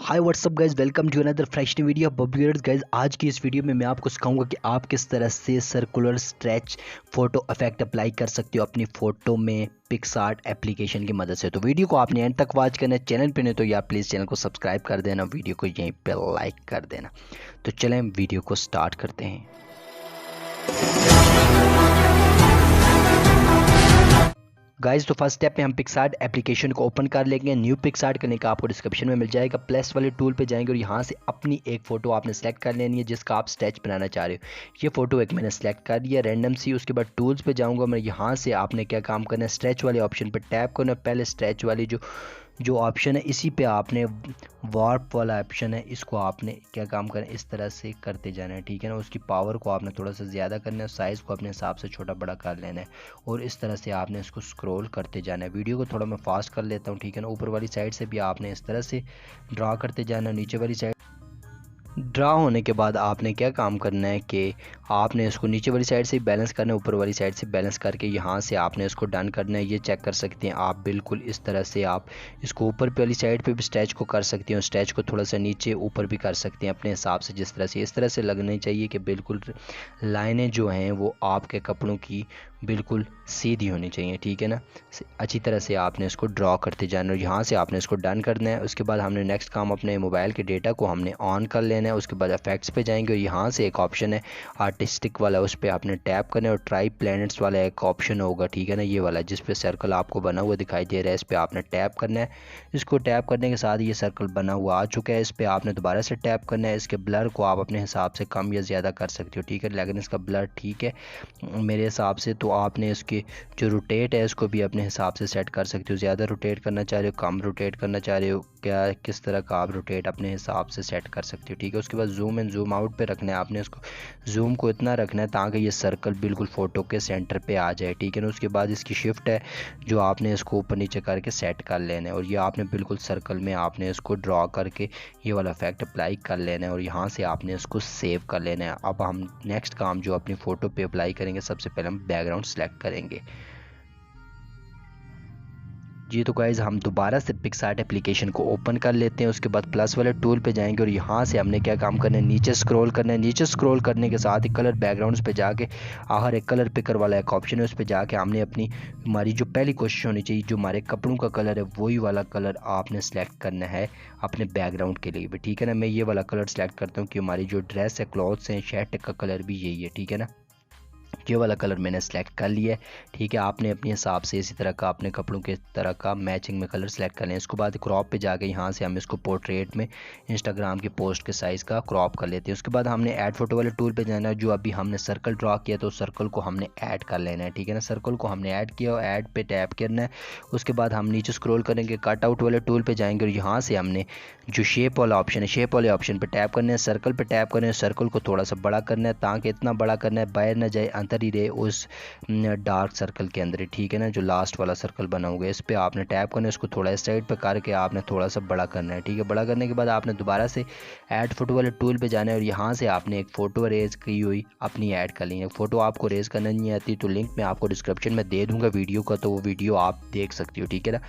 Hi what's up guys, welcome to another fresh new video बब्बीर्स guys. आज की इस वीडियो में मैं आपको सिखाऊंगा कि आप किस तरह से circular stretch photo effect apply कर सकते हो अपनी फ़ोटो में पिक्सआर्ट एप्लीकेशन की मदद से। तो वीडियो को आपने एंड तक वॉच करना है। चैनल पे नहीं तो यार प्लीज़ चैनल को सब्सक्राइब कर देना, वीडियो को यहीं पे लाइक कर देना। तो चलें वीडियो को स्टार्ट करते हैं। गाइज तो फर्स्ट स्टेप पे हम पिक्सआर्ट एप्लीकेशन को ओपन कर लेंगे। न्यू पिक्सआर्ट करने का आपको डिस्क्रिप्शन में मिल जाएगा। प्लस वाले टूल पे जाएंगे और यहाँ से अपनी एक फ़ोटो आपने सेलेक्ट कर लेनी है जिसका आप स्केच बनाना चाह रहे हो। ये फ़ोटो एक मैंने सेलेक्ट कर लिया रैंडम सी। उसके बाद टूल्स पे जाऊँगा मैं। यहाँ से आपने क्या काम करना है, स्ट्रेच वाले ऑप्शन पर टैप करना है। पहले स्ट्रेच वाली जो ऑप्शन है इसी पे आपने वार्प वाला ऑप्शन है, इसको आपने क्या काम करना है, इस तरह से करते जाना है, ठीक है ना। उसकी पावर को आपने थोड़ा सा ज़्यादा करना है, साइज़ को अपने हिसाब से छोटा बड़ा कर लेना है और इस तरह से आपने इसको स्क्रॉल करते जाना है। वीडियो को थोड़ा मैं फास्ट कर लेता हूँ, ठीक है ना। ऊपर वाली साइड से भी आपने इस तरह से ड्रा करते जाना है। नीचे वाली साइड ड्रा होने के बाद आपने क्या काम करना है कि आपने इसको नीचे वाली साइड से बैलेंस करना है, ऊपर वाली साइड से बैलेंस करके यहाँ से आपने इसको डन करना है। ये चेक कर सकते हैं आप बिल्कुल इस तरह से आप इसको ऊपर वाली साइड पे भी स्ट्रेच को कर सकते हैं, स्ट्रेच को थोड़ा सा नीचे ऊपर भी कर सकते हैं अपने हिसाब से। जिस तरह से इस तरह से लगनी चाहिए कि बिल्कुल लाइनें जो हैं वो आपके कपड़ों की बिल्कुल सीधी होनी चाहिए, ठीक है ना। अच्छी तरह से आपने इसको ड्रॉ करते जाना और यहाँ से आपने इसको डन करना है। उसके बाद हमने नेक्स्ट काम अपने मोबाइल के डेटा को हमने ऑन कर लेना है। उसके बाद इफेक्ट्स पे जाएंगे और यहाँ से एक ऑप्शन है आर्टिस्टिक वाला, उस पर आपने टैप करना है और ट्राई प्लैनेट्स वाला एक ऑप्शन होगा, ठीक है ना, ये वाला जिस पे सर्कल आपको बना हुआ दिखाई दे रहा है, इस पर आपने टैप करना है। इसको टैप करने के साथ ये सर्कल बना हुआ आ चुका है, इस पर आपने दोबारा से टैप करना है। इसके ब्लर को आप अपने हिसाब से कम या ज़्यादा कर सकते हो, ठीक है, लेकिन इसका ब्लर ठीक है मेरे हिसाब से। तो आपने इसके जो रोटेट है इसको भी अपने हिसाब से सेट कर सकते हो, ज़्यादा रोटेट करना चाह रहे हो, कम रोटेट करना चाह रहे हो, क्या किस तरह का आप रोटेट अपने हिसाब से सेट कर सकते हो, ठीक है। उसके बाद जूम एंड जूम आउट पे रखना है आपने इसको। जूम को इतना रखना है ताकि ये सर्कल बिल्कुल फ़ोटो के सेंटर पे आ जाए, ठीक है ना। उसके बाद इसकी शिफ्ट है जो आपने इसको ऊपर नीचे करके सेट कर लेना है और ये आपने बिल्कुल सर्कल में आपने इसको ड्रॉ करके ये वाला इफेक्ट अप्लाई कर लेना है और यहाँ से आपने इसको सेव कर लेना है। अब हम नेक्स्ट काम जो अपनी फ़ोटो पे अप्लाई करेंगे, सबसे पहले हम बैकग्राउंड सेलेक्ट करेंगे। जी तो गाइज़ हम दोबारा से पिक्सआर्ट एप्लीकेशन को ओपन कर लेते हैं। उसके बाद प्लस वाले टूल पे जाएंगे और यहाँ से हमने क्या काम करना है, नीचे स्क्रॉल करना है। नीचे स्क्रॉल करने के साथ ही कलर बैकग्राउंड्स पे जाके आखिर एक कलर पिकर वाला एक ऑप्शन है, उस पर जाके हमने अपनी हमारी जो पहली कोशिश होनी चाहिए, जो हमारे कपड़ों का कलर है वही वाला कलर आपने सेलेक्ट करना है अपने बैकग्राउंड के लिए भी, ठीक है ना। मैं ये वाला कलर सेलेक्ट करता हूँ कि हमारी जो ड्रेस है, क्लॉथ्स हैं, शर्ट का कलर भी यही है, ठीक है ना। ये वाला कलर मैंने सेलेक्ट कर लिया है, ठीक है। आपने अपने हिसाब से इसी तरह का अपने कपड़ों के तरह का मैचिंग में कलर सेलेक्ट कर लें। इसके बाद क्रॉप पे जाके यहाँ से हम इसको पोर्ट्रेट में इंस्टाग्राम की पोस्ट के साइज़ का क्रॉप कर लेते हैं। उसके बाद हमने ऐड फोटो वाले टूल पे जाना है। जो अभी हमने सर्कल ड्रॉ किया तो सर्कल को हमने ऐड कर लेना है, ठीक है ना। सर्कल को हमने ऐड किया और ऐड पे टैप करना है। उसके बाद हम नीचे स्क्रॉल करेंगे, कट आउट वाले टूल पे जाएंगे और यहाँ से हमने जो शेप वाला ऑप्शन है, शेप वाले ऑप्शन पे टैप करना है। सर्कल पे टैप करना है, सर्कल को थोड़ा सा बड़ा करना है ताकि इतना बड़ा करना है बाहर ना जाए, अंदर ही रहे उस डार्क सर्कल के अंदर, ठीक है ना। जो लास्ट वाला सर्कल बना हुआ है इस पे आपने टैप करना है, इसको थोड़ा इस साइड पे करके आपने थोड़ा सा बड़ा करना है, ठीक है। बड़ा करने के बाद आपने दोबारा से ऐड फोटो वाले टूल पे जाना है और यहाँ से आपने एक फ़ोटो अरेज की हुई अपनी ऐड कर ली है। फ़ोटो आपको अरेज करना नहीं आती तो लिंक मैं आपको डिस्क्रिप्शन में दे दूँगा वीडियो का, तो वो वीडियो आप देख सकते हो, ठीक है ना।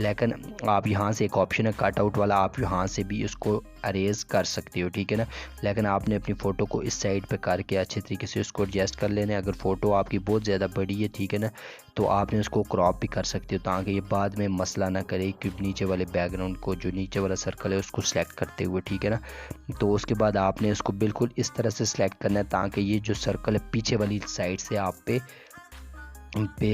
लेकिन आप यहाँ से एक ऑप्शन है कट आउट वाला, आप यहाँ से भी इसको अरेज कर सकते हो, ठीक है ना। लेकिन आपने अपनी फ़ोटो को इस साइड पे करके अच्छे तरीके से उसको एडजस्ट कर लेना है। अगर फ़ोटो आपकी बहुत ज़्यादा बड़ी है, ठीक है ना, तो आपने उसको क्रॉप भी कर सकते हो ताकि ये बाद में मसला ना करे कि नीचे वाले बैकग्राउंड को, जो नीचे वाला सर्कल है उसको सेलेक्ट करते हुए, ठीक है ना। तो उसके बाद आपने इसको बिल्कुल इस तरह से सेलेक्ट करना है ताकि ये जो सर्कल है पीछे वाली साइड से आप पे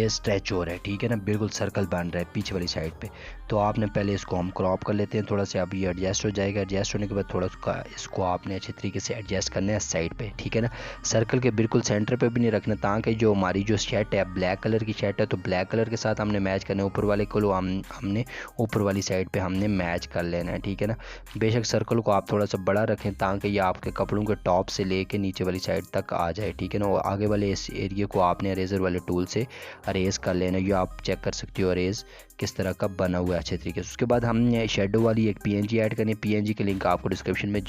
स्ट्रेच हो रहा है, ठीक है ना, बिल्कुल सर्कल बन रहा है पीछे वाली साइड पे। तो आपने पहले इसको हम क्रॉप कर लेते हैं थोड़ा सा। अब ये एडजस्ट हो जाएगा, एडजस्ट होने के बाद थोड़ा इसको आपने अच्छे तरीके से एडजस्ट करना है साइड पे, ठीक है ना। सर्कल के बिल्कुल सेंटर पे भी नहीं रखना ताकि जो हमारी जो शर्ट है ब्लैक कलर की शर्ट है तो ब्लैक कलर के साथ हमने मैच करना है। ऊपर वाले को हमने ऊपर वाली साइड पर हमने मैच कर लेना है, ठीक है ना। बेशक सर्कल को आप थोड़ा सा बड़ा रखें ताकि ये आपके कपड़ों के टॉप से लेके नीचे वाली साइड तक आ जाए, ठीक है ना। और आगे वाले इस एरिया को आपने अरेजर वाले टूल से अरेज कर लेना। ये आप चेक कर सकते हो अरेज किस तरह का बना हुआ है अच्छे तरीके से। उसके बाद हम शेडो वाली एक PNG ऐड करें। PNG के लिंक आपको डिस्क्रिप्शन में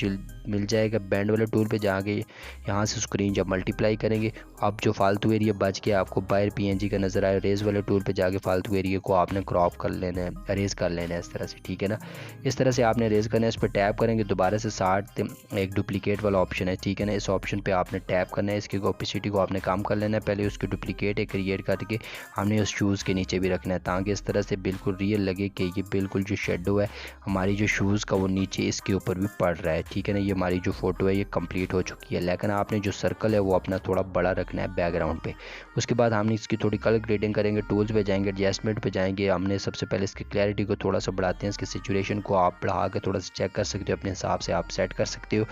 मिल जाएगा। बैंड वाले टूल पे जाके यहाँ से स्क्रीन जब मल्टीप्लाई करेंगे, अब जो फालतू एरिया बच के आपको बाहर PNG का नज़र आए, रेज वाले टूल पे जाके फालतू एरिया को आपने क्रॉप कर लेना है, अरेज कर लेना है इस तरह से, ठीक है ना। इस तरह से आपने अरेज करना है। इस पर टैप करेंगे, दोबारा से 60 एक डुप्लीकेट वाला ऑप्शन है, ठीक है ना। इस ऑप्शन पे आपने टैप करना है, इसकी ओपेसिटी को आपने कम कर लेना है। पहले उसकी डुप्लीकेट क्रिएट करके हमने उस शूज़ के नीचे भी रखना है, ताकि इस तरह से बिल्कुल रियल लगे कि ये बिल्कुल जो शेडो है हमारी जो शूज़ का वो नीचे इसके ऊपर भी पड़ रहा है, ठीक है ना। ये हमारी जो फ़ोटो है ये कंप्लीट हो चुकी है, लेकिन आपने जो सर्कल है वो अपना थोड़ा बड़ा रखना है बैकग्राउंड पे। उसके बाद हमने इसकी थोड़ी कलर ग्रेडिंग करेंगे, टूल्स पे जाएंगे, एडजस्टमेंट पे जाएंगे। हमने सबसे पहले इसकी क्लैरिटी को थोड़ा सा बढ़ाते हैं, इसकी सिचुएशन को आप बढ़ा के थोड़ा सा चेक कर सकते हो, अपने हिसाब से आप सेट कर सकते हो।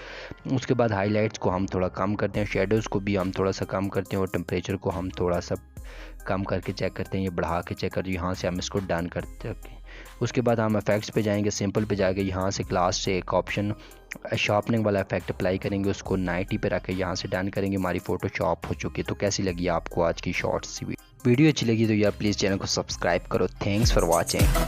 उसके बाद हाईलाइट्स को हम थोड़ा कम करते हैं, शेडोज़ को भी हम थोड़ा सा कम करते हैं, और टेम्परेचर को हम थोड़ा सा कम करके चेक करते हैं, ये बढ़ा के चेक करते हैं। यहाँ से हम इसको डन करते हैं। उसके बाद हम इफेक्ट्स पे जाएंगे, सिंपल पे जाके यहाँ से क्लास से एक ऑप्शन शार्पनिंग वाला इफेक्ट अप्लाई करेंगे, उसको 90 पे रख के यहाँ से डन करेंगे। हमारी फ़ोटो शॉप हो चुकी है। तो कैसी लगी आपको आज की शॉर्ट्स वीडियो अच्छी लगी तो यार प्लीज़ चैनल को सब्सक्राइब करो। Thanks for watching.